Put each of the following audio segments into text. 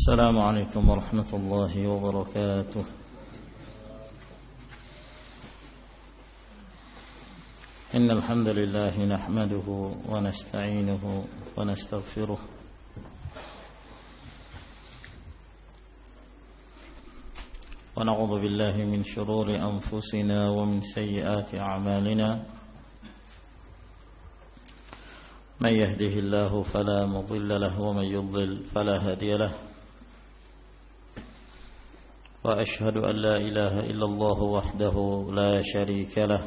السلام عليكم ورحمة الله وبركاته. إن الحمد لله نحمده ونستعينه ونستغفره ونعوذ بالله من شرور أنفسنا ومن سيئات أعمالنا. من يهده الله فلا مضل له ومن يضلل فلا هادي له. وأشهد أن لا إله إلا الله وحده لا شريك له.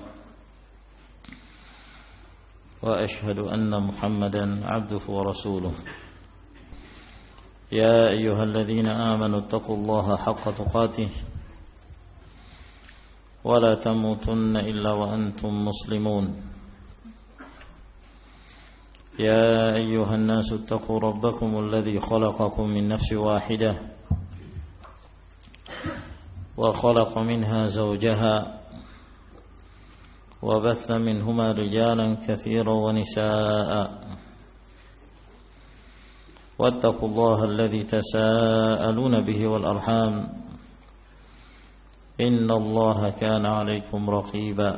وأشهد أن محمدا عبده ورسوله. يا أيها الذين آمنوا اتقوا الله حق تقاته ولا تموتن إلا وأنتم مسلمون. يا أيها الناس اتقوا ربكم الذي خلقكم من نفس واحدة وخلق منها زوجها وبث منهما رجالا كثيرا ونساء. واتقوا الله الذي تساءلون به والأرحام إن الله كان عليكم رقيبا.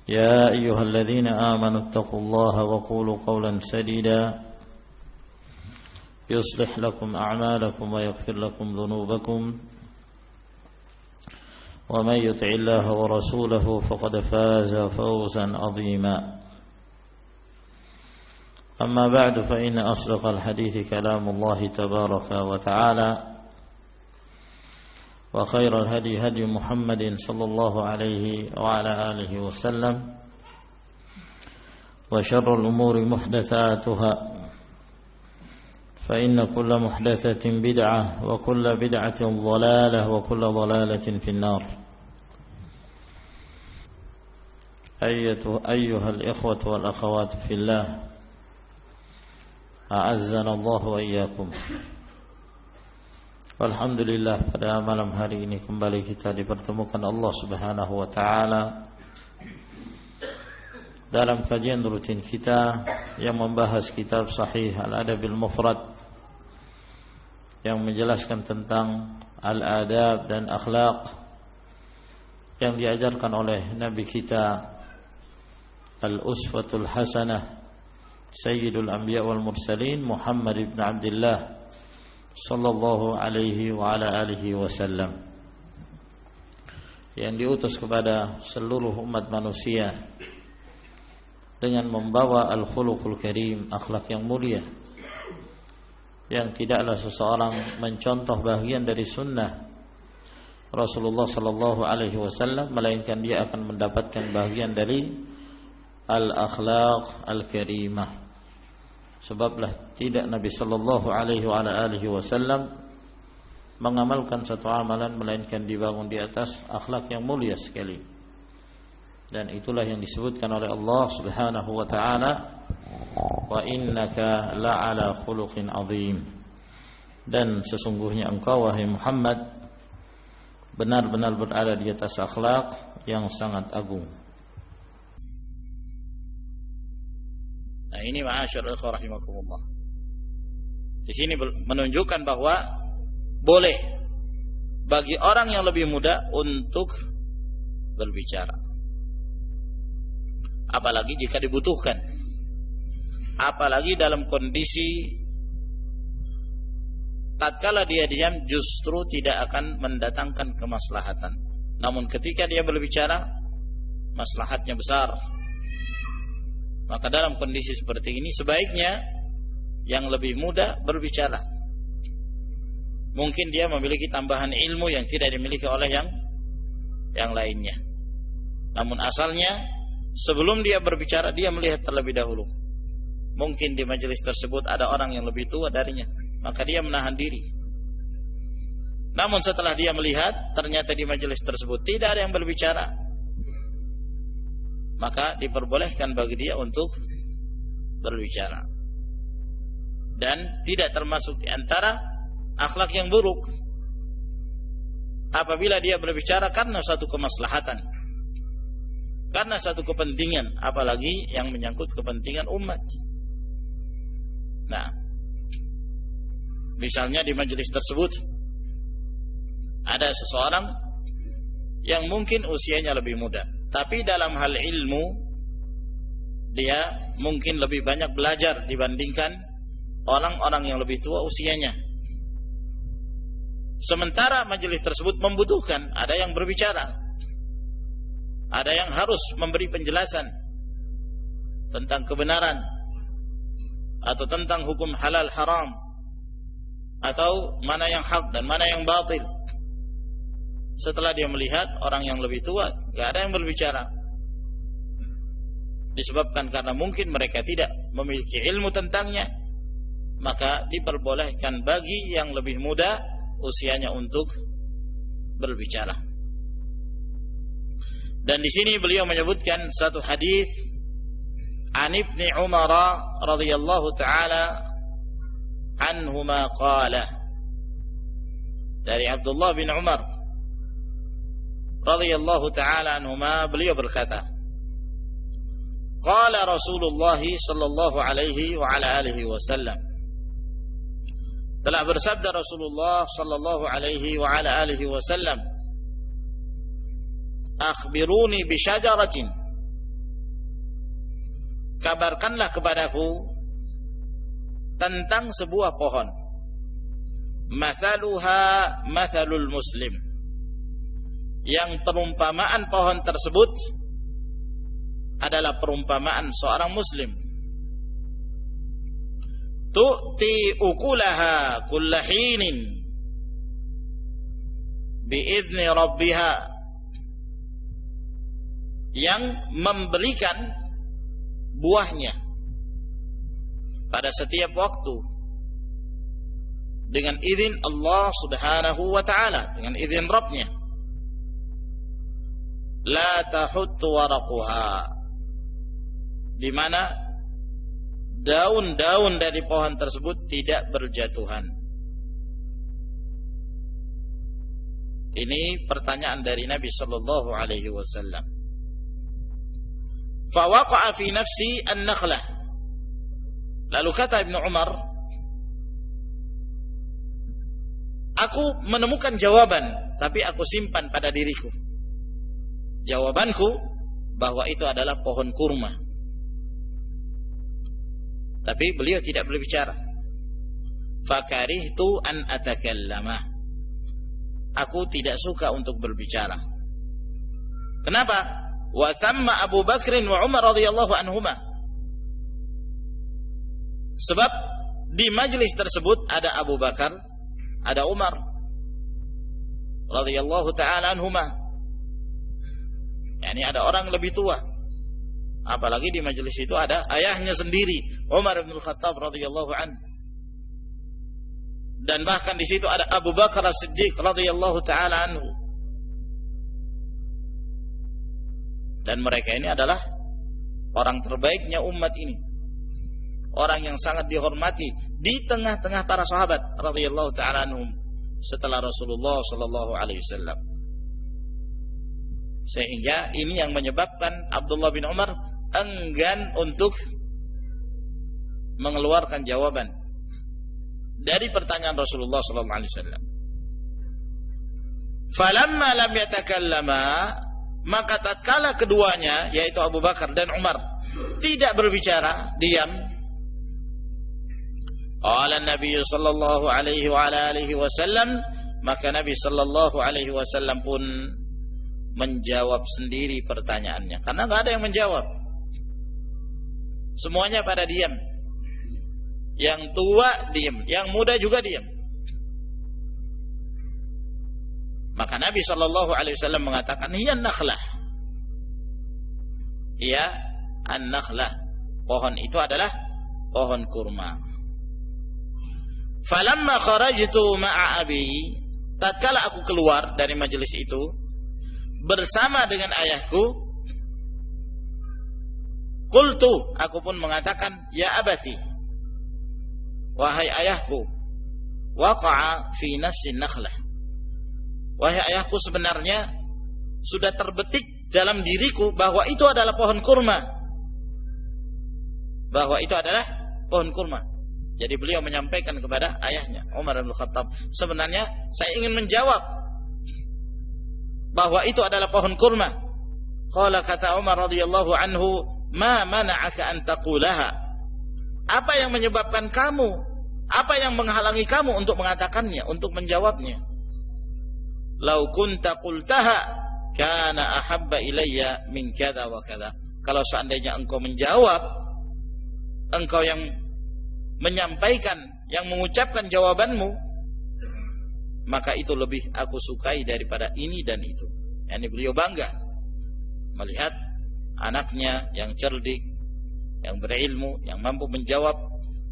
يا أيها الذين آمنوا اتقوا الله وقولوا قولا سديدا يصلح لكم أعمالكم ويغفر لكم ذنوبكم. ومن يطع الله ورسوله فقد فاز فوزا عظيما. أما بعد فإن أصدق الحديث كلام الله تبارك وتعالى. وخير الهدي هدي محمد صلى الله عليه وعلى آله وسلم. وشر الأمور محدثاتها فإن كل محدثة بدعة وكل بدعة ضلالة وكل ضلالة في النار. أيها الإخوة والأخوات في الله، أعزنا الله وإياكم. Alhamdulillah, pada malam hari ini kembali kita dipertemukan Allah Subhanahu wa taala dalam kajian rutin kita yang membahas kitab Sahih Al-Adabil Mufrad yang menjelaskan tentang al-adab dan akhlak yang diajarkan oleh Nabi kita Al-Uswatul Hasanah Sayyidul Anbiya wal Mursalin Muhammad ibn Abdullah sallallahu alaihi wa ala alihi wasallam, yang diutus kepada seluruh umat manusia dengan membawa al-khuluqul karim, akhlak yang mulia, yang tidaklah seseorang mencontoh bagian dari sunnah Rasulullah sallallahu alaihi wasallam melainkan dia akan mendapatkan bagian dari al-akhlaq al-karimah. Sebablah tidak Nabi sallallahu alaihi wa ala alihi wasallam mengamalkan satu amalan melainkan dibangun di atas akhlak yang mulia sekali. Dan itulah yang disebutkan oleh Allah Subhanahu wa taala, wa innaka la'ala khuluqin azim. Dan sesungguhnya engkau wahai Muhammad benar-benar berada di atas akhlak yang sangat agung. Nah, ini ma'asyarul ikhwah rahimakumullah. Di sini menunjukkan bahwa boleh bagi orang yang lebih muda untuk berbicara, apalagi jika dibutuhkan, apalagi dalam kondisi tatkala dia diam justru tidak akan mendatangkan kemaslahatan. Namun ketika dia berbicara maslahatnya besar. Maka dalam kondisi seperti ini sebaiknya yang lebih muda berbicara. Mungkin dia memiliki tambahan ilmu yang tidak dimiliki oleh yang lainnya. Namun asalnya sebelum dia berbicara dia melihat terlebih dahulu. Mungkin di majelis tersebut ada orang yang lebih tua darinya, maka dia menahan diri. Namun setelah dia melihat ternyata di majelis tersebut tidak ada yang berbicara, maka diperbolehkan bagi dia untuk berbicara. Dan tidak termasuk di antara akhlak yang buruk apabila dia berbicara karena satu kemaslahatan, karena satu kepentingan, apalagi yang menyangkut kepentingan umat. Nah, Misalnya di majelis tersebut ada seseorang yang mungkin usianya lebih muda, tapi dalam hal ilmu dia mungkin lebih banyak belajar dibandingkan orang-orang yang lebih tua usianya. Sementara majelis tersebut membutuhkan ada yang berbicara, ada yang harus memberi penjelasan tentang kebenaran atau tentang hukum halal haram, atau mana yang hak dan mana yang batil. Setelah dia melihat orang yang lebih tua gak ada yang berbicara, disebabkan karena mungkin mereka tidak memiliki ilmu tentangnya, maka diperbolehkan bagi yang lebih muda usianya untuk berbicara. Dan di sini beliau menyebutkan satu hadis an Ibnu Umar radhiyallahu taala anhuma qala, dari Abdullah bin Umar radhiyallahu taala anhuma, beliau berkata, qala Rasulullah sallallahu alaihi wa ala alihi wasallam, telah bersabda Rasulullah sallallahu alaihi wa ala alihi wasallam, akhbiruni bi syajaratin, kabarkanlah kepadaku tentang sebuah pohon, mathaluha mathalul muslim, yang perumpamaan pohon tersebut adalah perumpamaan seorang muslim, tu'ti ukulaha kulla hinin biizni rabbiha, yang memberikan buahnya pada setiap waktu dengan izin Allah Subhanahu wa taala, dengan izin Rabbnya. La tahuttu waraquha, di mana daun-daun dari pohon tersebut tidak berjatuhan. Ini pertanyaan dari Nabi sallallahu alaihi wasallam. Fa waqa'a fi nafsi an-nakhlah. Lalu kata Ibnu Umar, aku menemukan jawaban, tapi aku simpan pada diriku. Jawabanku bahwa itu adalah pohon kurma. Tapi beliau tidak berbicara. Fakarihtu an atakallama, aku tidak suka untuk berbicara. Kenapa? Wa thamma Abu Bakr wa Umar radhiyallahu anhuma, sebab di majlis tersebut ada Abu Bakar, ada Umar radhiyallahu taala anhuma. Yani ada orang lebih tua. Apalagi di majelis itu ada ayahnya sendiri, Umar bin Khattab radhiyallahu anhu. Dan bahkan di situ ada Abu Bakar As-Siddiq radhiyallahu taala anhu. Dan mereka ini adalah orang terbaiknya umat ini, orang yang sangat dihormati di tengah-tengah para sahabat radhiyallahu taala anhum setelah Rasulullah sallallahu alaihi wasallam. Sehingga ini yang menyebabkan Abdullah bin Umar enggan untuk mengeluarkan jawaban dari pertanyaan Rasulullah sallallahu alaihi wasallam. Falamma lam yatakallama, maka tatkala keduanya yaitu Abu Bakar dan Umar tidak berbicara, diam, qala Nabi sallallahu alaihi wa ala alihi wasallam, maka Nabi sallallahu alaihi wasallam pun menjawab sendiri pertanyaannya, karena enggak ada yang menjawab. Semuanya pada diam. Yang tua diam, yang muda juga diam. Maka Nabi sallallahu alaihi wasallam mengatakan, "Hiya an-nakhlah." Iya, an-nakhlah. Pohon itu adalah pohon kurma. Falamma kharajtu ma'a abi, tatkala aku keluar dari majelis itu bersama dengan ayahku, qultu, aku pun mengatakan, "Ya abati, wahai ayahku, waqa'a fi nafsi an-nakhlah." Wahai ayahku, sebenarnya sudah terbetik dalam diriku bahwa itu adalah pohon kurma. Bahwa itu adalah pohon kurma. Jadi beliau menyampaikan kepada ayahnya Umar bin Khattab, sebenarnya saya ingin menjawab bahwa itu adalah pohon kurma. Qala, kata Umar radhiyallahu anhu, ma mana'aka an taqulaha? Apa yang menyebabkan kamu, apa yang menghalangi kamu untuk mengatakannya, untuk menjawabnya? Lau kunta qultaha kana ahabba ilayya min kadza wa kadza. Kalau seandainya engkau menjawab, engkau yang menyampaikan, yang mengucapkan jawabanmu, maka itu lebih aku sukai daripada ini dan itu. Yani beliau bangga melihat anaknya yang cerdik, yang berilmu, yang mampu menjawab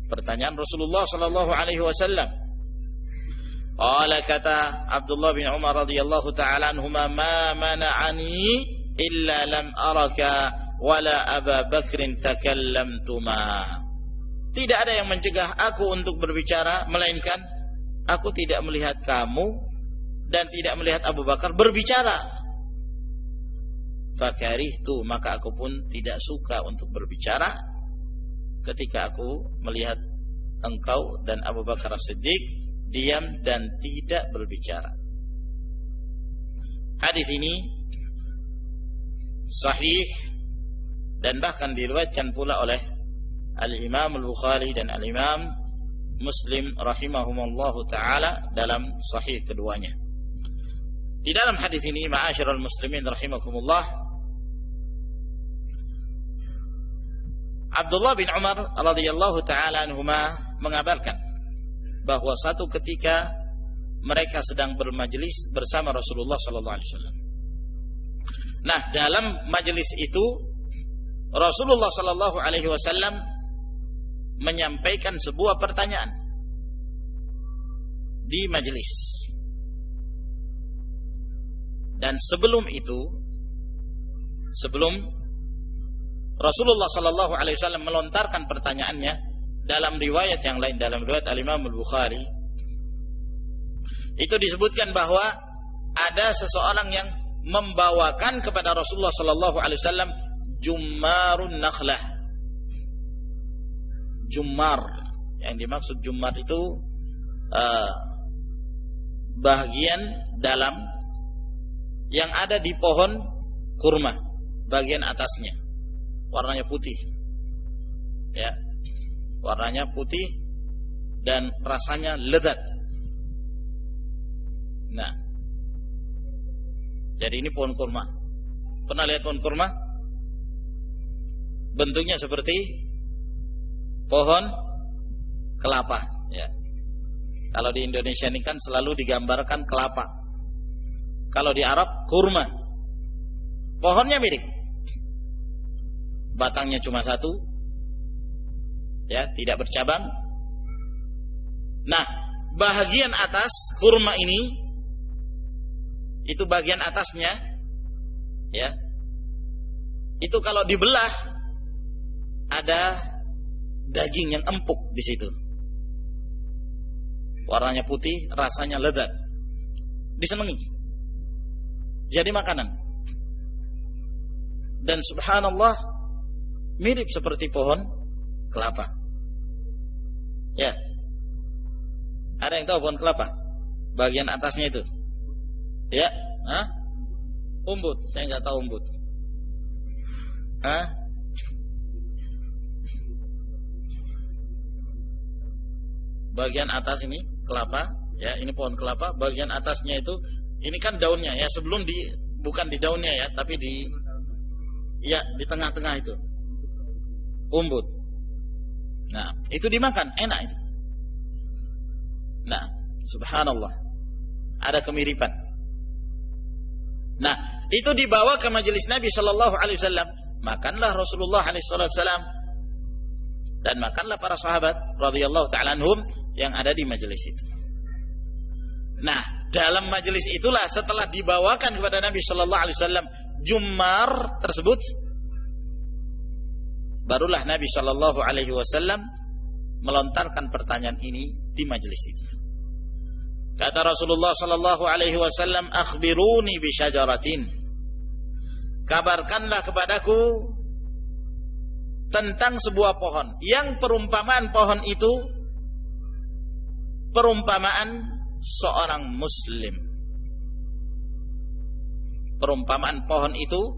pertanyaan Rasulullah sallallahu alaihi wasallam. Qala, kata Abdullah bin Umar radhiyallahu ta'ala anhuma, ma mana'ani illa lam araka wala Aba Bakrin takallamtuma. Tidak ada yang mencegah aku untuk berbicara, melainkan aku tidak melihat kamu dan tidak melihat Abu Bakar berbicara. Fakarihtu, maka aku pun tidak suka untuk berbicara ketika aku melihat engkau dan Abu Bakar As-Siddiq diam dan tidak berbicara. Hadis ini sahih dan bahkan diriwayatkan pula oleh Al-Imam Al-Bukhari dan Al-Imam Muslim rahimahumullahu ta'ala dalam sahih keduanya. Di dalam hadis ini, ma'asyiral muslimin rahimakumullah, Abdullah bin Umar radhiyallahu ta'ala anhuma mengabarkan bahwa satu ketika mereka sedang bermajlis bersama Rasulullah sallallahu alaihi wasallam. Nah, dalam majelis itu Rasulullah sallallahu alaihi wasallam menyampaikan sebuah pertanyaan di majelis. Dan sebelum itu, sebelum Rasulullah sallallahu alaihi wasallam melontarkan pertanyaannya, dalam riwayat yang lain, dalam riwayat Al-Imam Al-Bukhari, itu disebutkan bahwa ada seseorang yang membawakan kepada Rasulullah sallallahu alaihi wasallam jummarun nakhlah. Jummar, yang dimaksud jummar itu bagian dalam yang ada di pohon kurma, bagian atasnya warnanya putih, ya, warnanya putih dan rasanya lezat. Nah, jadi ini pohon kurma. Pernah lihat pohon kurma? Bentuknya seperti pohon kelapa, ya. Kalau di Indonesia ini kan selalu digambarkan kelapa. Kalau di Arab kurma. Pohonnya mirip. Batangnya cuma satu, ya, tidak bercabang. Nah, bagian atas kurma ini, itu bagian atasnya, ya, itu kalau dibelah ada daging yang empuk di situ. Warnanya putih, rasanya lezat, disenangi, jadi makanan. Dan subhanallah, mirip seperti pohon kelapa. Ya, ada yang tahu pohon kelapa? Bagian atasnya itu, ya, umbut. Saya nggak tahu umbut. Bagian atas ini kelapa, ya, ini pohon kelapa. Bagian atasnya itu, ini kan daunnya, ya, sebelum bukan di daunnya, ya, tapi di tengah-tengah itu umbut. Nah, itu dimakan, enak itu. Nah, subhanallah, ada kemiripan. Nah, itu dibawa ke majelis Nabi sallallahu alaihi wasallam. Makanlah Rasulullah alaihi wasallam dan makanlah para sahabat radhiyallahu ta'ala anhum yang ada di majelis itu. Nah, dalam majelis itulah setelah dibawakan kepada Nabi sallallahu alaihi wasallam jummar tersebut, barulah Nabi sallallahu alaihi wasallam melontarkan pertanyaan ini di majelis itu. Kata Rasulullah sallallahu alaihi wasallam, "Akhbiruni bi syajaratin." Kabarkanlah kepadaku tentang sebuah pohon yang perumpamaan pohon itu perumpamaan seorang muslim. Perumpamaan pohon itu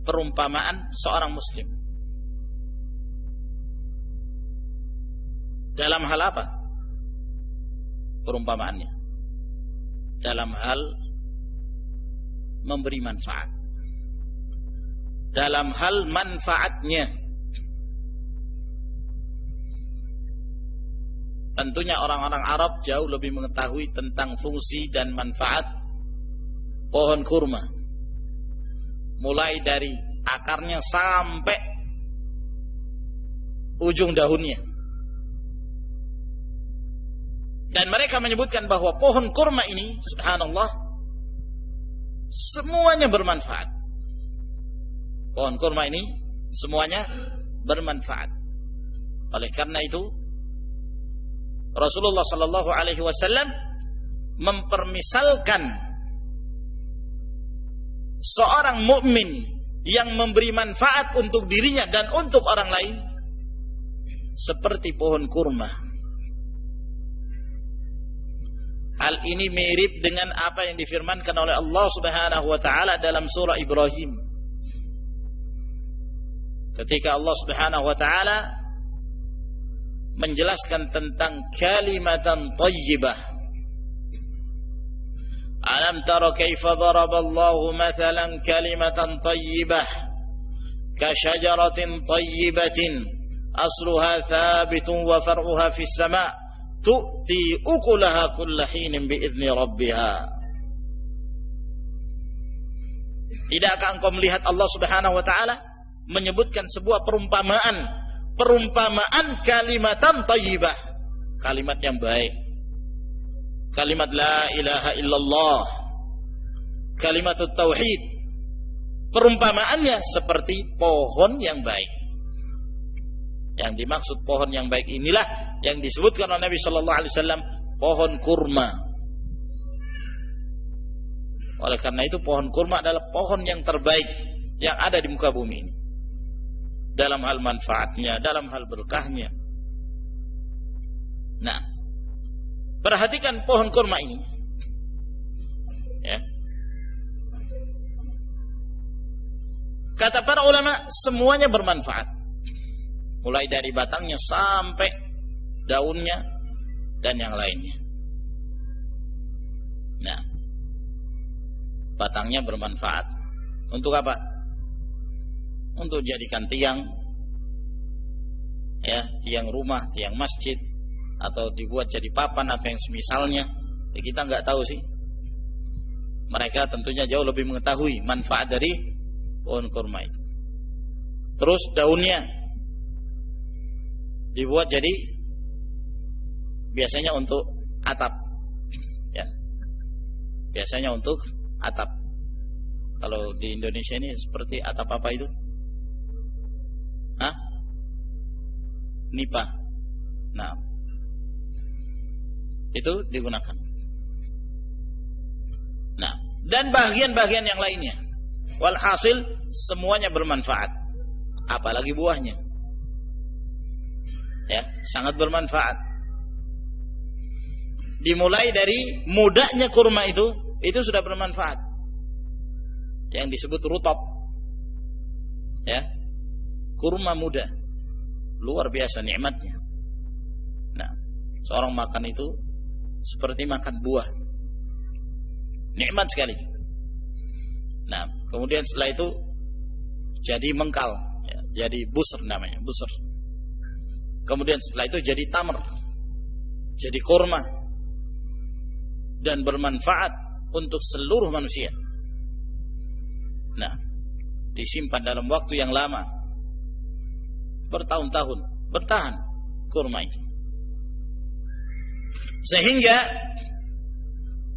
perumpamaan seorang muslim. Dalam hal apa perumpamaannya? Dalam hal memberi manfaat. Dalam hal manfaatnya. Tentunya orang-orang Arab jauh lebih mengetahui tentang fungsi dan manfaat pohon kurma. Mulai dari akarnya sampai ujung daunnya. Dan mereka menyebutkan bahwa pohon kurma ini, subhanallah, semuanya bermanfaat. Pohon kurma ini semuanya bermanfaat. Oleh karena itu, Rasulullah sallallahu alaihi wasallam mempermisalkan seorang mukmin yang memberi manfaat untuk dirinya dan untuk orang lain seperti pohon kurma. Hal ini mirip dengan apa yang difirmankan oleh Allah Subhanahu wa taala dalam surah Ibrahim. Ketika Allah Subhanahu wa taala menjelaskan tentang kalimatan thayyibah. Alam tara kaifa daraballahu mathalan kalimatan thayyibah ka syajaratin thayyibatin asluha thabitun wa far'uha fis sama' tu'ti ukulaha kulla hinin bi'izni rabbiha. Tidakkah engkau melihat Allah Subhanahu wa taala menyebutkan sebuah perumpamaan kalimatan thayyibah, kalimat yang baik, kalimat la ilaha illallah, kalimat tauhid. Perumpamaannya seperti pohon yang baik. Yang dimaksud pohon yang baik inilah yang disebutkan oleh Nabi sallallahu alaihi wasallam, pohon kurma. Oleh karena itu pohon kurma adalah pohon yang terbaik yang ada di muka bumi ini. Dalam hal manfaatnya, dalam hal berkahnya. Nah, perhatikan pohon kurma ini. Ya. Kata para ulama, semuanya bermanfaat. Mulai dari batangnya sampai daunnya dan yang lainnya. Nah, batangnya bermanfaat. Untuk apa? Untuk jadikan tiang, ya, tiang rumah, tiang masjid, atau dibuat jadi papan atau yang semisalnya. Ya, kita nggak tahu sih. Mereka tentunya jauh lebih mengetahui manfaat dari pohon kurma itu. Terus daunnya dibuat jadi biasanya untuk atap, ya, biasanya untuk atap. Kalau di Indonesia ini seperti atap apa itu? Hah? Nipah. Nah, itu digunakan. Nah, dan bagian-bagian yang lainnya. Walhasil semuanya bermanfaat. Apalagi buahnya. Ya, sangat bermanfaat. Dimulai dari mudanya kurma itu sudah bermanfaat. Yang disebut rutop. Ya. Kurma muda. Luar biasa nikmatnya. Nah, seorang makan itu seperti makan buah. Nikmat sekali. Nah, kemudian setelah itu jadi mengkal, ya, jadi busur namanya, busur. Kemudian setelah itu jadi tamar, jadi kurma, dan bermanfaat untuk seluruh manusia. Nah, disimpan dalam waktu yang lama, bertahun-tahun, bertahan kurma itu. Sehingga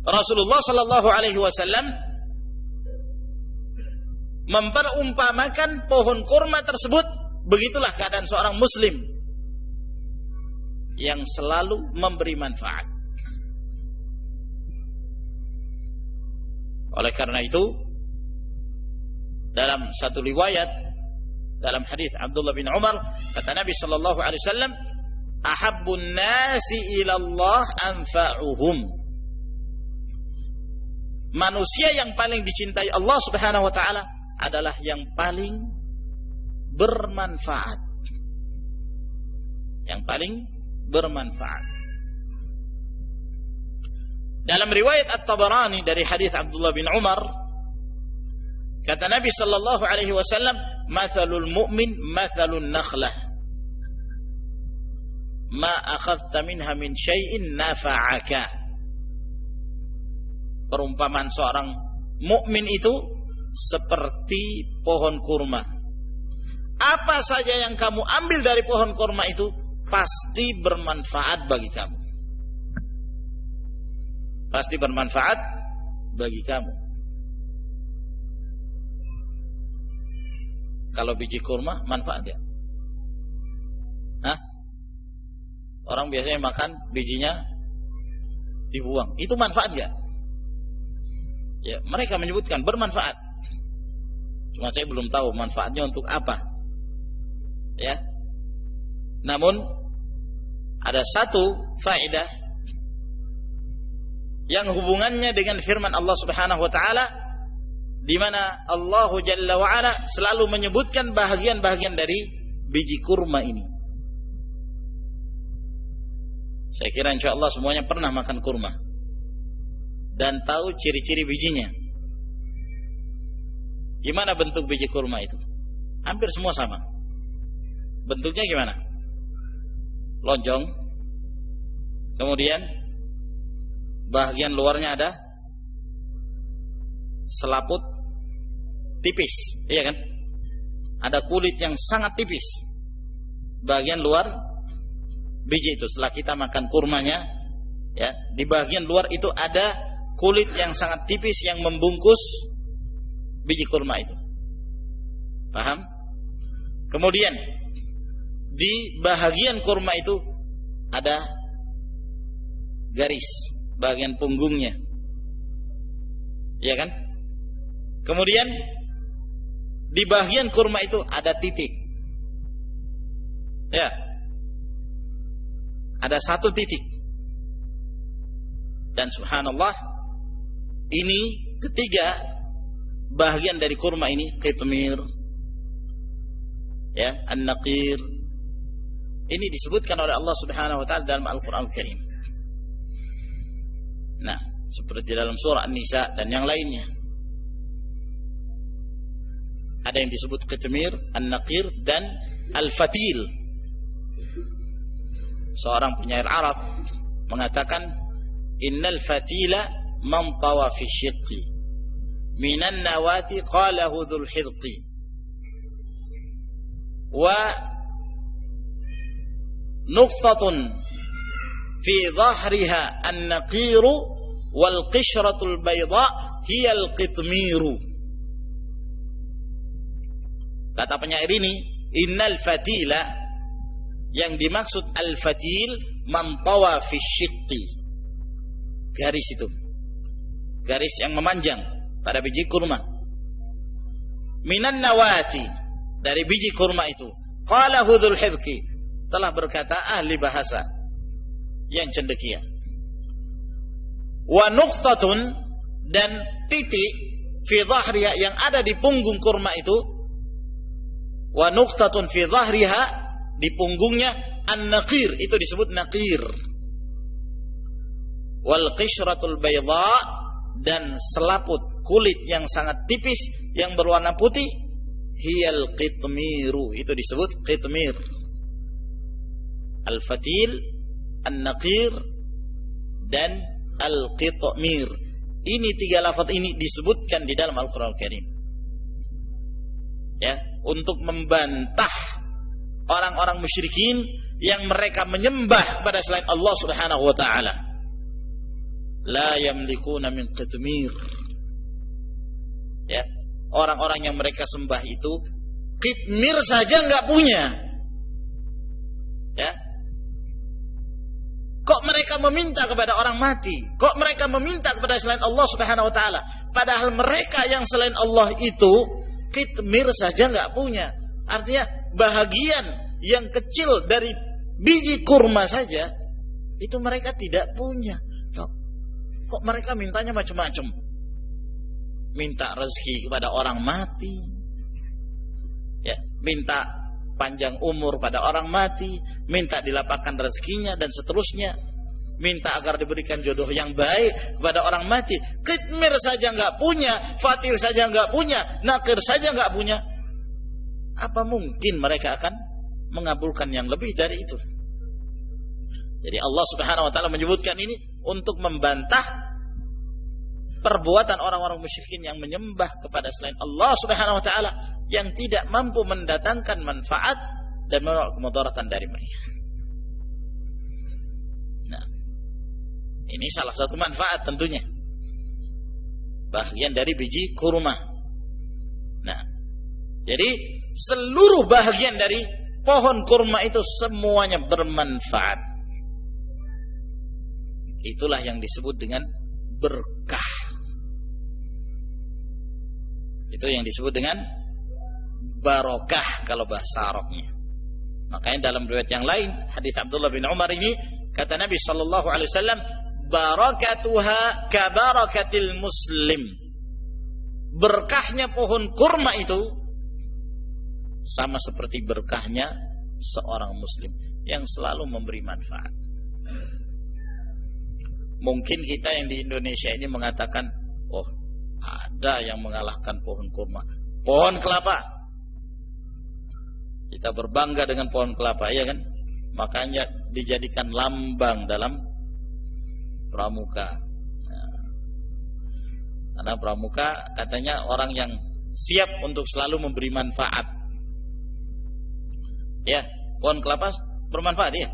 Rasulullah sallallahu alaihi wasallam memperumpamakan pohon kurma tersebut, begitulah keadaan seorang muslim yang selalu memberi manfaat. Oleh karena itu, dalam satu riwayat, dalam hadis Abdullah bin Umar, kata Nabi sallallahu alaihi wasallam, ahabbun nasi ilallah anfa'uhum. Manusia yang paling dicintai Allah Subhanahu wa taala adalah yang paling bermanfaat. Yang paling bermanfaat. Dalam riwayat At-Tabarani dari hadis Abdullah bin Umar, kata Nabi sallallahu alaihi wasallam, "Matsalul mu'min matsalun nakhlah. Ma akhadta minha min syai'in nafa'aka." Perumpamaan seorang mukmin itu seperti pohon kurma. Apa saja yang kamu ambil dari pohon kurma itu pasti bermanfaat bagi kamu. Pasti bermanfaat bagi kamu. Kalau biji kurma manfaat ya? Hah? Orang biasanya makan bijinya dibuang. Itu manfaat gak? Ya, mereka menyebutkan bermanfaat. Cuma saya belum tahu manfaatnya untuk apa. Ya. Namun ada satu faedah yang hubungannya dengan firman Allah Subhanahu wa taala, di mana Allah Jalla wa Ala selalu menyebutkan bahagian-bahagian dari biji kurma ini. Saya kira insyaallah semuanya pernah makan kurma dan tahu ciri-ciri bijinya. Gimana bentuk biji kurma itu? Hampir semua sama. Bentuknya gimana? Lonjong. Kemudian bagian luarnya ada selaput tipis, iya kan? Ada kulit yang sangat tipis. Bagian luar biji itu, setelah kita makan kurmanya, ya, di bagian luar itu ada kulit yang sangat tipis yang membungkus biji kurma itu. Paham? Kemudian di bahagian kurma itu ada garis bagian punggungnya, iya kan? Kemudian di bagian kurma itu ada titik, ya, ada satu titik. Dan subhanallah, ini ketiga bagian dari kurma ini, qitmir, ya, an-naqir, ini disebutkan oleh Allah Subhanahu wa taala dalam Al-Qur'an Al-Karim. Nah, seperti dalam surah An-Nisa dan yang lainnya. Ada yang disebut qitmir, an-naqir dan al-fatil. Seorang penyair Arab mengatakan, "Innal fatila man tawa fi syiqqi minan nawati qalahu dzul hidqi wa nuqtatun fi dhahriha an-naqiru wal qishratul bayda hiya al-qitmiru." Kata penyair ini, innal fatila, yang dimaksud al-fatil man tawa fi syiqqi, garis itu, garis yang memanjang pada biji kurma, minan nawati, dari biji kurma itu, qala hudzul hidqi, telah berkata ahli bahasa yang cendekia, wa nuqtatun, dan titik, fi dhahriha, yang ada di punggung kurma itu, wa nuqtatun fi dhahriha, di punggungnya, an-naqir, itu disebut naqir, wal qishratul bayda, dan selaput kulit yang sangat tipis yang berwarna putih, hiyal qitmiru, itu disebut qitmir. Al-fatil, an-naqir, dan al-qitmir. Ini tiga lafaz ini disebutkan di dalam Al-Qur'an Al-Karim, ya, untuk membantah orang-orang musyrikin yang mereka menyembah kepada selain Allah Subhanahu wa taala. La yamlikuna min qitmir, ya, orang-orang yang mereka sembah itu qitmir saja enggak punya, ya. Kok mereka meminta kepada orang mati? Kok mereka meminta kepada selain Allah Subhanahu wa taala? Padahal mereka yang selain Allah itu qitmir saja enggak punya. Artinya bahagian yang kecil dari biji kurma saja itu mereka tidak punya. Kok mereka mintanya macam-macam? Minta rezeki kepada orang mati, ya, minta panjang umur pada orang mati, minta dilapangkan rezekinya dan seterusnya, minta agar diberikan jodoh yang baik kepada orang mati. Kitmir saja nggak punya, fatil saja nggak punya, nakir saja nggak punya. Apa mungkin mereka akan mengabulkan yang lebih dari itu? Jadi Allah Subhanahu wa taala menyebutkan ini untuk membantah perbuatan orang-orang musyrikin yang menyembah kepada selain Allah Subhanahu wa taala, yang tidak mampu mendatangkan manfaat dan menolak kemudaratan dari mereka. Nah, ini salah satu manfaat tentunya, bagian dari biji kurma. Nah, jadi seluruh bagian dari pohon kurma itu semuanya bermanfaat. Itulah yang disebut dengan berkah. Itu yang disebut dengan barokah kalau bahasa Arabnya. Makanya dalam riwayat yang lain, hadis Abdullah bin Umar ini, kata Nabi sallallahu alaihi wasallam, barakatuha ka barakatil muslim. Berkahnya pohon kurma itu sama seperti berkahnya seorang muslim yang selalu memberi manfaat. Mungkin kita yang di Indonesia ini mengatakan, oh, ada yang mengalahkan pohon kurma, pohon kelapa. Kita berbangga dengan pohon kelapa, ya kan? Makanya dijadikan lambang dalam pramuka. Nah, karena pramuka katanya orang yang siap untuk selalu memberi manfaat. Ya, pohon kelapa bermanfaat ya.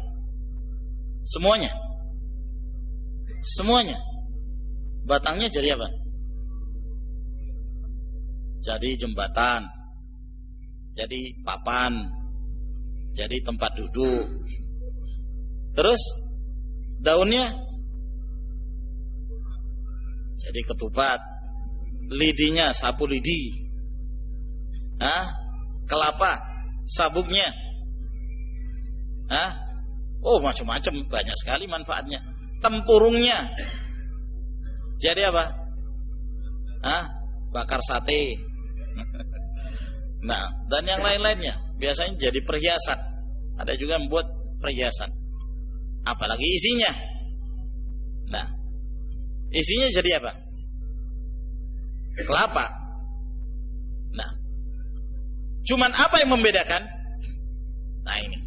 Semuanya. Batangnya jadi apa? Jadi jembatan, jadi papan, jadi tempat duduk. Terus daunnya jadi ketupat, lidinya sapu lidi, kelapa sabuknya, oh macam-macam, banyak sekali manfaatnya. Tempurungnya jadi apa? Bakar sate. Nah, dan yang lain-lainnya biasanya jadi perhiasan. Ada juga yang membuat perhiasan. Apalagi isinya. Nah, isinya jadi apa? Kelapa. Nah, cuman apa yang membedakan? Nah ini.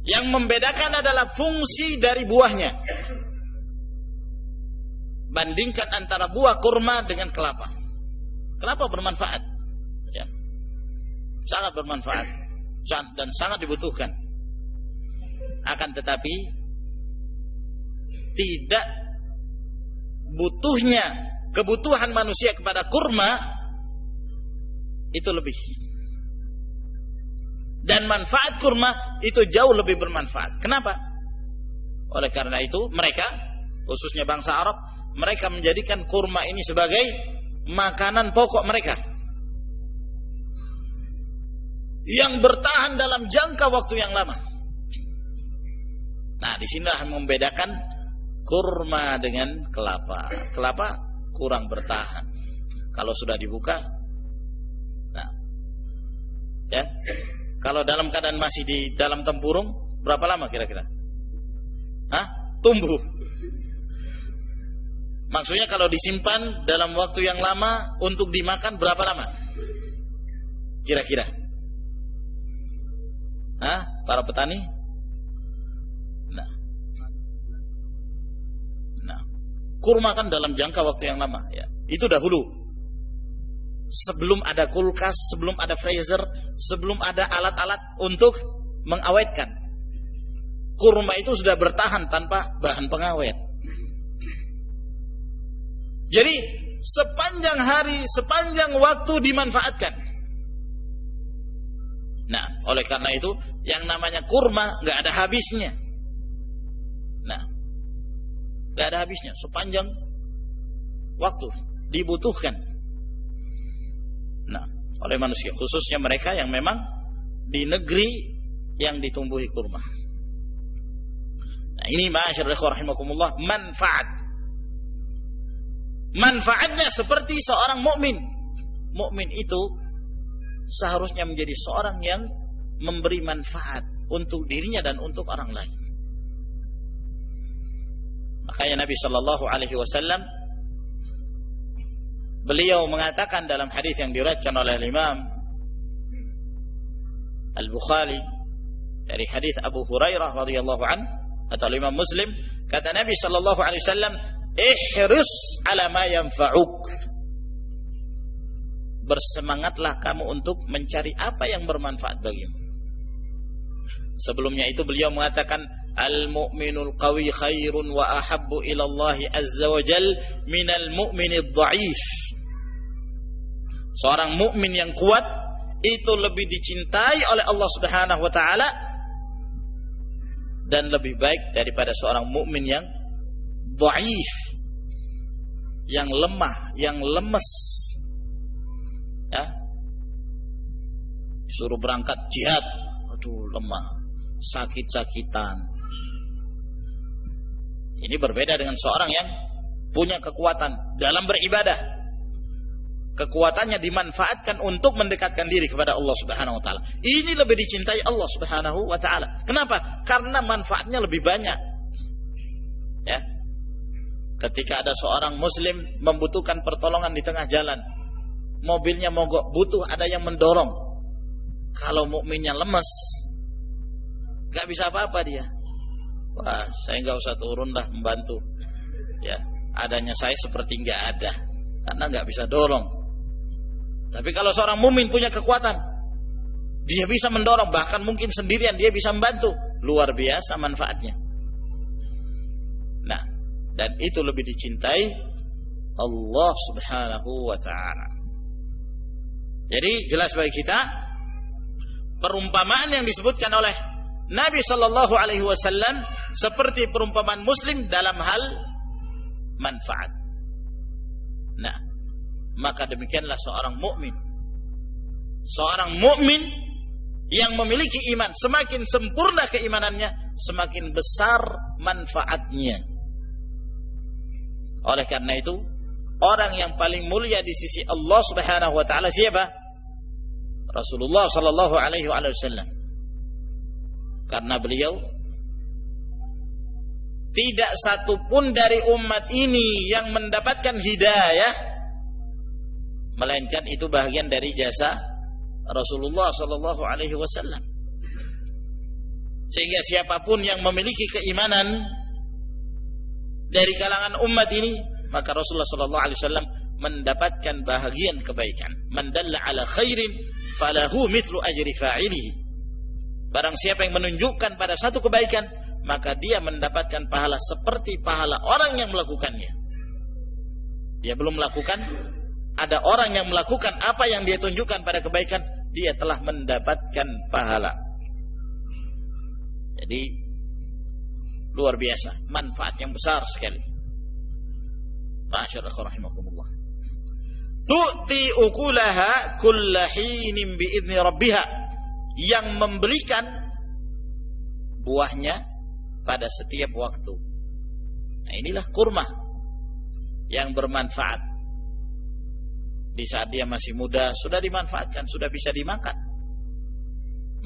Yang membedakan adalah fungsi dari buahnya. Bandingkan antara buah kurma dengan kelapa. Kelapa bermanfaat, ya, sangat bermanfaat dan sangat dibutuhkan. Akan tetapi tidak butuhnya kebutuhan manusia kepada kurma itu lebih. Dan manfaat kurma itu jauh lebih bermanfaat. Kenapa? Oleh karena itu mereka, khususnya bangsa Arab, mereka menjadikan kurma ini sebagai makanan pokok mereka yang bertahan dalam jangka waktu yang lama. Nah, disinilah membedakan kurma dengan kelapa. Kelapa kurang bertahan. Kalau sudah dibuka, nah, ya. Kalau dalam keadaan masih di dalam tempurung, berapa lama kira-kira? Tumbuh. Maksudnya kalau disimpan dalam waktu yang lama untuk dimakan berapa lama? Kira-kira? Para petani? Nah, kurma kan dalam jangka waktu yang lama, ya. Itu dahulu. Sebelum ada kulkas, sebelum ada freezer, sebelum ada alat-alat untuk mengawetkan. Kurma itu sudah bertahan tanpa bahan pengawet. Jadi sepanjang hari, sepanjang waktu dimanfaatkan. Nah, oleh karena itu yang namanya kurma nggak ada habisnya. Nah, nggak ada habisnya, sepanjang waktu dibutuhkan. Nah, oleh manusia, khususnya mereka yang memang di negeri yang ditumbuhi kurma. Nah, ini ma'asyiral ikhwah rahimakumullah, manfaat. Manfaatnya seperti seorang mukmin. Mukmin itu seharusnya menjadi seorang yang memberi manfaat untuk dirinya dan untuk orang lain. Makanya Nabi sallallahu alaihi wasallam beliau mengatakan dalam hadis yang diriwayatkan oleh Imam Al-Bukhari dari hadis Abu Hurairah radhiyallahu an atau Imam Muslim, kata Nabi sallallahu alaihi wasallam, ihris ala ma yanfa'uk. Bersemangatlah kamu untuk mencari apa yang bermanfaat bagimu. Sebelumnya itu beliau mengatakan, al-mu'minul qawi khairun wa ahabbu ila Allah azza wa jal minal mu'minid dha'if. Seorang mukmin yang kuat itu lebih dicintai oleh Allah Subhanahu wa taala dan lebih baik daripada seorang mukmin yang dhaif, yang lemah, yang lemes. Ya. Disuruh berangkat jihad, aduh lemah, sakit-sakitan. Ini berbeda dengan seorang yang punya kekuatan dalam beribadah. Kekuatannya dimanfaatkan untuk mendekatkan diri kepada Allah Subhanahu wa taala. Ini lebih dicintai Allah Subhanahu wa taala. Kenapa? Karena manfaatnya lebih banyak. Ya. Ketika ada seorang muslim membutuhkan pertolongan di tengah jalan, mobilnya mogok, butuh ada yang mendorong. Kalau mukminnya lemes, gak bisa apa-apa dia. Wah, saya gak usah turun dah membantu. Ya, adanya saya seperti gak ada, karena gak bisa dorong. Tapi kalau seorang mukmin punya kekuatan, dia bisa mendorong, bahkan mungkin sendirian dia bisa membantu. Luar biasa manfaatnya. Nah, dan itu lebih dicintai Allah Subhanahu wa ta'ala. Jadi jelas bagi kita, perumpamaan yang disebutkan oleh Nabi sallallahu alaihi wasallam seperti perumpamaan muslim dalam hal manfaat. Nah, maka demikianlah seorang mukmin. Seorang mukmin yang memiliki iman, semakin sempurna keimanannya, semakin besar manfaatnya. Oleh karena itu, orang yang paling mulia di sisi Allah Subhanahu wa taala siapa? Rasulullah sallallahu alaihi wasallam. Karena beliau tidak satu pun dari umat ini yang mendapatkan hidayah melainkan itu bagian dari jasa Rasulullah sallallahu alaihi wasallam. Sehingga siapapun yang memiliki keimanan dari kalangan umat ini, maka Rasulullah sallallahu alaihi wasallam mendapatkan bahagian kebaikan. Man dalla ala khairin falahu mithlu ajri fa'ilihi. Barang siapa yang menunjukkan pada satu kebaikan, maka dia mendapatkan pahala seperti pahala orang yang melakukannya. Dia belum melakukan, ada orang yang melakukan apa yang dia tunjukkan pada kebaikan, dia telah mendapatkan pahala. Jadi luar biasa, manfaat yang besar sekali. Ma'asyiral rahimakumullah. Tu'ti ukulaha kulla hinin bi'izni rabbiha, yang memberikan buahnya pada setiap waktu. Nah, inilah kurma yang bermanfaat. Di saat dia masih muda sudah dimanfaatkan, sudah bisa dimakan,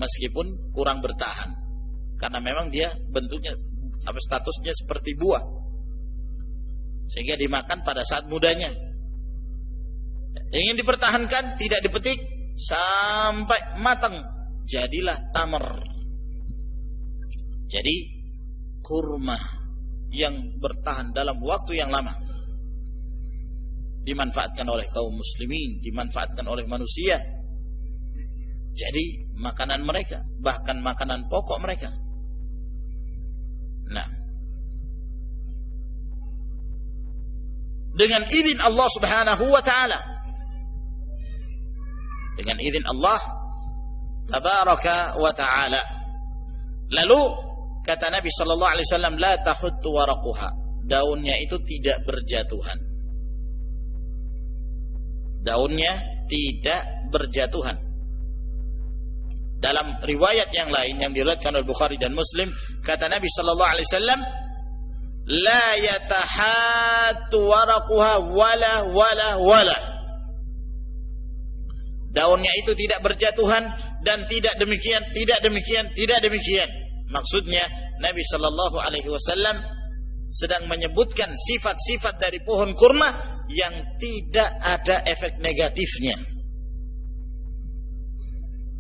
meskipun kurang bertahan, karena memang dia bentuknya statusnya seperti buah, sehingga dimakan pada saat mudanya. Ingin dipertahankan, tidak dipetik sampai matang, jadilah tamar. Jadi kurma yang bertahan dalam waktu yang lama, dimanfaatkan oleh kaum muslimin, dimanfaatkan oleh manusia. Jadi makanan mereka, bahkan makanan pokok mereka. Nah, dengan izin Allah Subhanahu wa taala, dengan izin Allah tabaraka wa taala, lalu kata Nabi sallallahu alaihi wasallam, la tahuttu waraquha, daunnya itu tidak berjatuhan. Daunnya tidak berjatuhan. Dalam riwayat yang lain yang diriwayatkan oleh Bukhari dan Muslim, kata Nabi sallallahu alaihi wasallam, la yatahattu waraquha wala. Daunnya itu tidak berjatuhan dan tidak demikian. Maksudnya Nabi sallallahu alaihi wasallam sedang menyebutkan sifat-sifat dari pohon kurma yang tidak ada efek negatifnya.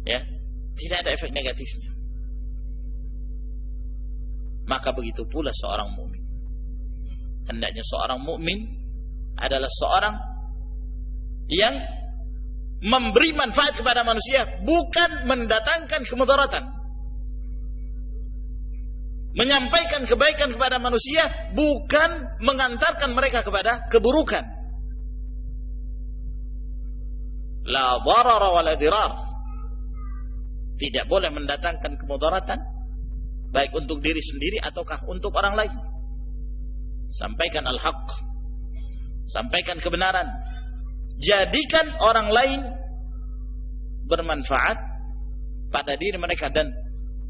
Ya, tidak ada efek negatifnya. Maka begitu pula seorang mukmin. Hendaknya seorang mukmin adalah seorang yang memberi manfaat kepada manusia, bukan mendatangkan kemudaratan. Menyampaikan kebaikan kepada manusia, bukan mengantarkan mereka kepada keburukan. La darara wa la dirar. Tidak boleh mendatangkan kemudaratan, baik untuk diri sendiri ataukah untuk orang lain. Sampaikan al-haq, sampaikan kebenaran, jadikan orang lain bermanfaat pada diri mereka dan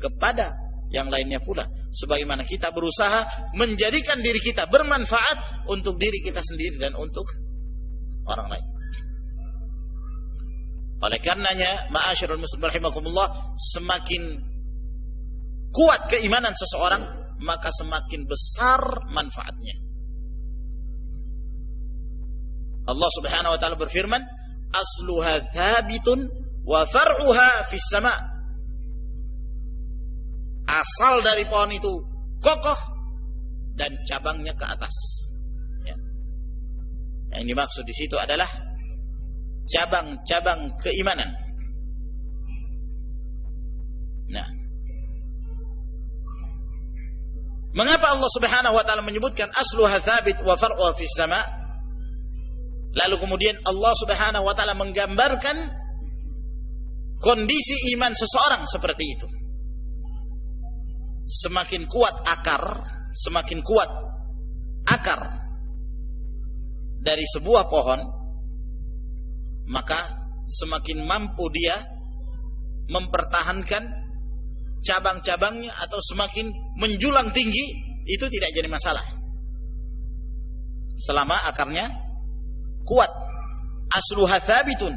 kepada yang lainnya pula, sebagaimana kita berusaha menjadikan diri kita bermanfaat untuk diri kita sendiri dan untuk orang lain. Oleh karenanya, ma'asyiral muslimin rahimakumullah, semakin kuat keimanan seseorang, maka semakin besar manfaatnya. Allah Subhanahu wa taala berfirman, asluha tsabitun wa far'uha fis sama'. Asal dari pohon itu kokoh dan cabangnya ke atas. Ya. Yang dimaksud di situ adalah cabang-cabang keimanan. Nah, mengapa Allah Subhanahu wa taala menyebutkan asluha tsabit wa far'uha fis sama'? Lalu kemudian Allah Subhanahu wa taala menggambarkan kondisi iman seseorang seperti itu. Semakin kuat akar dari sebuah pohon, maka semakin mampu dia mempertahankan cabang-cabangnya atau semakin menjulang tinggi, itu tidak jadi masalah selama akarnya kuat. Asluha tsabitun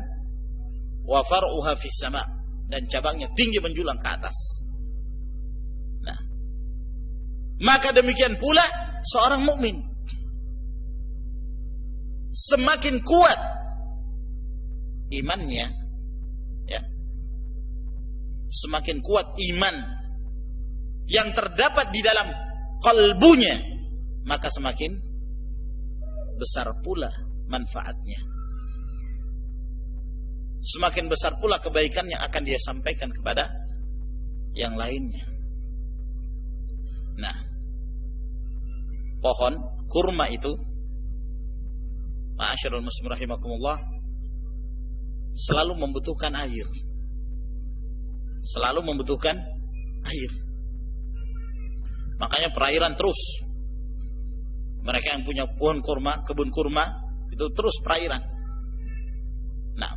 wa far'uha fis sama', dan cabangnya tinggi menjulang ke atas. Nah, maka demikian pula seorang mukmin, semakin kuat imannya, ya, semakin kuat iman yang terdapat di dalam kalbunya, maka semakin besar pula manfaatnya. Semakin besar pula kebaikan yang akan dia sampaikan kepada yang lainnya. Nah, pohon kurma itu, ma'asyiral muslimin rahimakumullah, selalu membutuhkan air. Selalu membutuhkan air. Makanya perairan terus. Mereka yang punya pohon kurma, kebun kurma, itu terus perairan. Nah,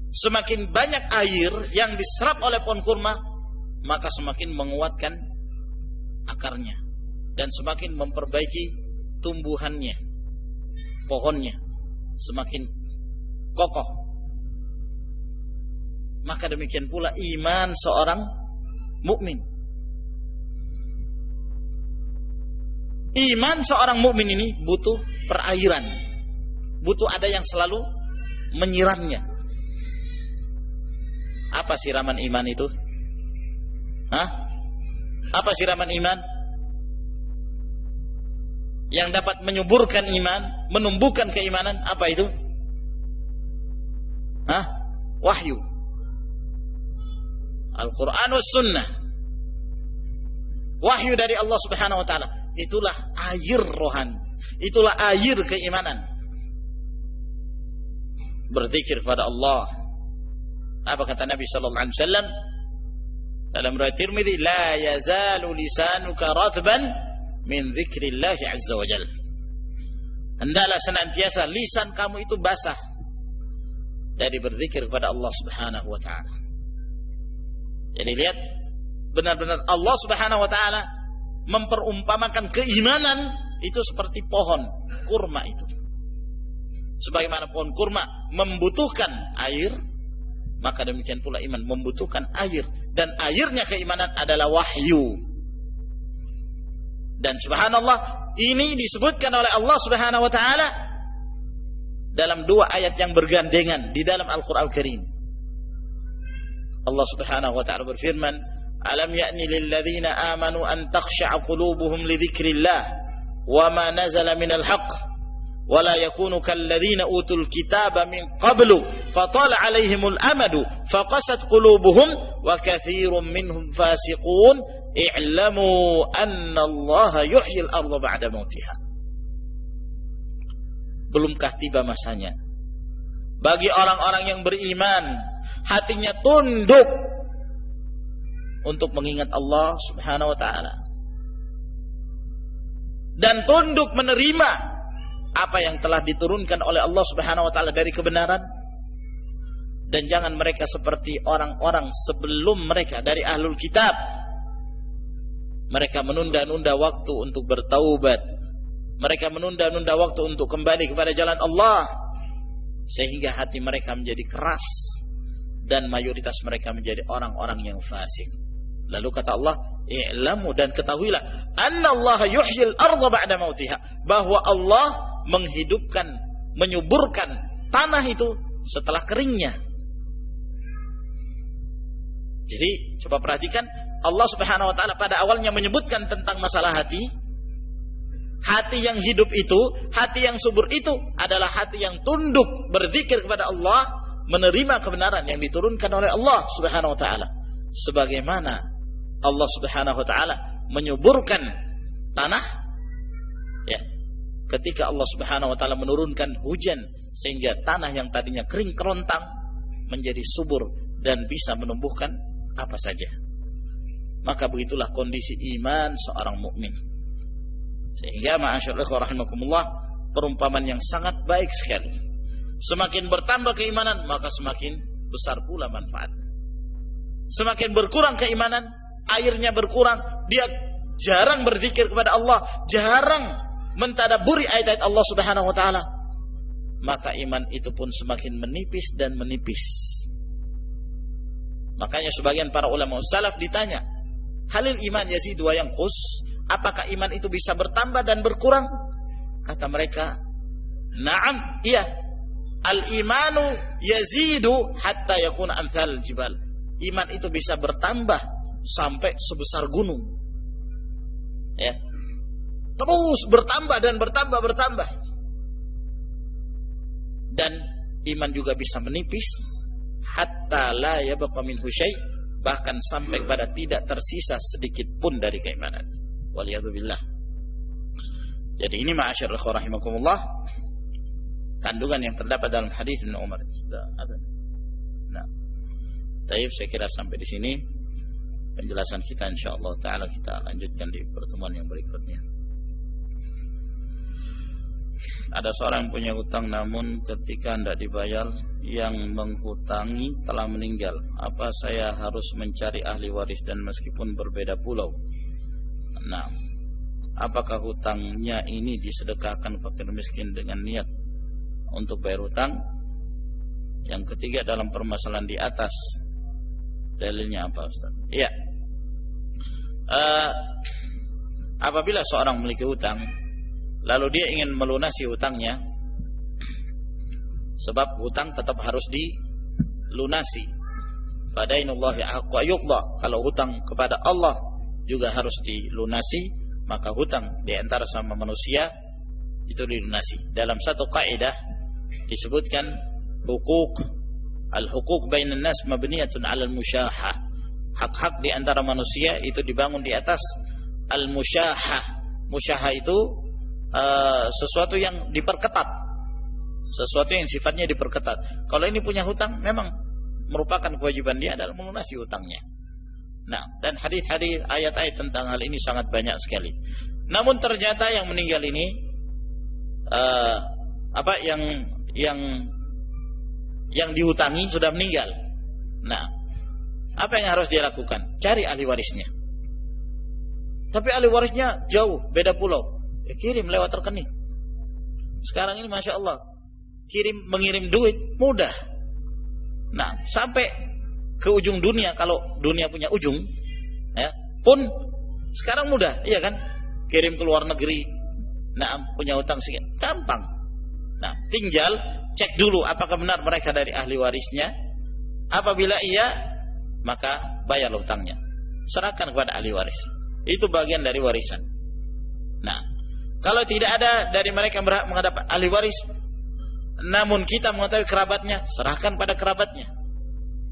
semakin banyak air yang diserap oleh pohon kurma, maka semakin menguatkan akarnya dan semakin memperbaiki tumbuhannya, pohonnya semakin kokoh. Maka demikian pula iman seorang mukmin. Iman seorang mukmin ini butuh perairan, butuh ada yang selalu menyiramnya. Apa siraman iman itu? Apa siraman iman? Yang dapat menyuburkan iman, menumbuhkan keimanan, apa itu? Wahyu. Al-Quran was sunnah. Wahyu dari Allah Subhanahu wa taala. Itulah air rohani, itulah air keimanan. Berzikir kepada Allah. Apa kata Nabi sallallahu alaihi wasallam dalam riwayat Tirmidzi, la yazalu lisanuka ratban min dzikrillah azza wajalla. Hendaklah senantiasa lisan kamu itu basah dari berzikir kepada Allah Subhanahu wa taala. Jadi lihat, benar-benar Allah Subhanahu wa taala memperumpamakan keimanan itu seperti pohon kurma itu. Sebagaimana pohon kurma membutuhkan air, maka demikian pula iman membutuhkan air, dan airnya keimanan adalah wahyu. Dan subhanallah, ini disebutkan oleh Allah Subhanahu wa taala dalam dua ayat yang bergandengan di dalam Al-Qur'an Al-Karim. Allah Subhanahu wa taala berfirman, "Alam ya'ni lil ladzina amanu an takhsha'a qulubuhum li dzikrillah wa ma nazala minal haqq wa la yakunu kal ladzina utul kitaba min qablu fatala 'alaihimul amadu faqasat qulubuhum wa katsirun minhum fasiqun i'lamu anna Allah yuhyil arda ba'da mautiha." Belumkah tiba masanya bagi orang-orang yang beriman hatinya tunduk untuk mengingat Allah Subhanahu wa taala dan tunduk menerima apa yang telah diturunkan oleh Allah Subhanahu wa taala dari kebenaran, dan jangan mereka seperti orang-orang sebelum mereka dari ahlul kitab. Mereka menunda-nunda waktu untuk bertaubat, mereka menunda-nunda waktu untuk kembali kepada jalan Allah, sehingga hati mereka menjadi keras dan mayoritas mereka menjadi orang-orang yang fasik. Lalu kata Allah, i'lamu, dan ketahuilah, annallaha yuhyil arda ba'da mautiha, bahwa Allah menghidupkan, menyuburkan tanah itu setelah keringnya. Jadi coba perhatikan, Allah Subhanahu wa taala pada awalnya menyebutkan tentang masalah hati. Hati yang hidup itu, hati yang subur itu adalah hati yang tunduk berzikir kepada Allah, menerima kebenaran yang diturunkan oleh Allah Subhanahu wa taala. Sebagaimana Allah Subhanahu wa taala menyuburkan tanah, ya, ketika Allah Subhanahu wa taala menurunkan hujan sehingga tanah yang tadinya kering kerontang menjadi subur dan bisa menumbuhkan apa saja. Maka begitulah kondisi iman seorang mukmin. Sehingga ma'asyarallah rahimakumullah, perumpamaan yang sangat baik sekali. Semakin bertambah keimanan, maka semakin besar pula manfaatnya. Semakin berkurang keimanan, airnya berkurang, dia jarang berzikir kepada Allah, jarang mentadabburi ayat-ayat Allah Subhanahu wa taala, maka iman itu pun semakin menipis dan menipis. Makanya sebagian para ulama salaf ditanya, halil iman yazidu wa yanqus, apakah iman itu bisa bertambah dan berkurang? Kata mereka, na'am, iya. Al-imanu yazidu hatta yakuna amthal jibal. Iman itu bisa bertambah sampai sebesar gunung. Ya. Terus bertambah dan bertambah. Dan iman juga bisa menipis hatta la yabqa minhu syai', bahkan sampai pada tidak tersisa sedikit pun dari keimanan. Waliyadzubillah. Jadi ini ma'asyarul rahimakumullah, kandungan yang terdapat dalam hadis Ibnu Umar. Sudah ada. Nah, baik, saya kira sampai di sini penjelasan kita, insyaallah taala kita lanjutkan di pertemuan yang berikutnya. Ada seorang yang punya hutang namun ketika tidak dibayar, yang menghutangi telah meninggal. Apa saya harus mencari ahli waris dan meskipun berbeda pulau? Nah, apakah hutangnya ini disedekahkan fakir miskin dengan niat untuk bayar hutang? Yang ketiga, dalam permasalahan di atas, dalilnya apa, Ustaz? Iya. Apabila seorang memiliki hutang, lalu dia ingin melunasi hutangnya, sebab hutang tetap harus dilunasi. Fadainullahi haqqu ayyuqda. Kalau hutang kepada Allah juga harus dilunasi, maka hutang di antara sama manusia itu dilunasi. Dalam satu kaidah disebutkan al-huquq bainan nas mabniyatun 'ala al-musyahah. Hak-hak di antara manusia itu dibangun di atas al-musyahah. Musyahah itu sesuatu yang diperketat, sesuatu yang sifatnya diperketat. Kalau ini punya hutang, memang merupakan kewajiban dia adalah melunasi hutangnya. Nah, dan hadis-hadis, ayat-ayat tentang hal ini sangat banyak sekali. Namun ternyata yang meninggal ini yang dihutangi sudah meninggal. Nah, Apa yang harus dia lakukan? Cari ahli warisnya. Tapi ahli warisnya jauh, beda pulau. Ya, kirim lewat rekening. Sekarang ini Masya Allah, mengirim duit mudah. Nah, sampai ke ujung dunia, kalau dunia punya ujung, ya, pun sekarang mudah, iya kan? Kirim ke luar negeri, nah, punya utang sekian, gampang. Nah, tinggal cek dulu apakah benar mereka dari ahli warisnya. Apabila iya, maka bayar hutangnya, serahkan kepada ahli waris. Itu bagian dari warisan. Nah, kalau tidak ada dari mereka yang berhak menghadap ahli waris, namun kita mengetahui kerabatnya, serahkan pada kerabatnya.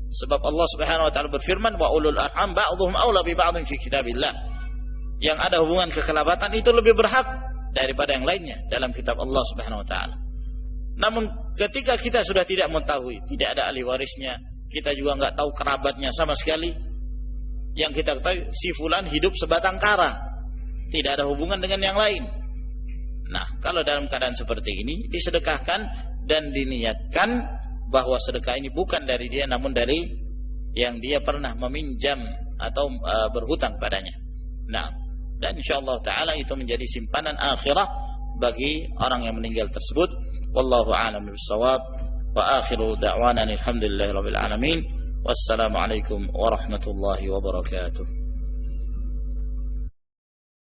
Sebab Allah Subhanahu wa taala berfirman, wa ulul arham ba'dhum aula bi ba'dhin fi kitabillah. Yang ada hubungan kekerabatan itu lebih berhak daripada yang lainnya dalam kitab Allah Subhanahu wa taala. Namun ketika kita sudah tidak mengetahui, tidak ada ahli warisnya, kita juga enggak tahu kerabatnya sama sekali. Yang kita ketahui si fulan hidup sebatang kara, tidak ada hubungan dengan yang lain. Nah, kalau dalam keadaan seperti ini disedekahkan dan diniatkan bahwa sedekah ini bukan dari dia namun dari yang dia pernah meminjam atau berhutang padanya. Nah, dan insyaallah taala itu menjadi simpanan akhirah bagi orang yang meninggal tersebut. Wallahu a'lam bishawab. Wa akhiru da'wana alhamdulillahirabbil alamin. Wassalamualaikum warahmatullahi wabarakatuh.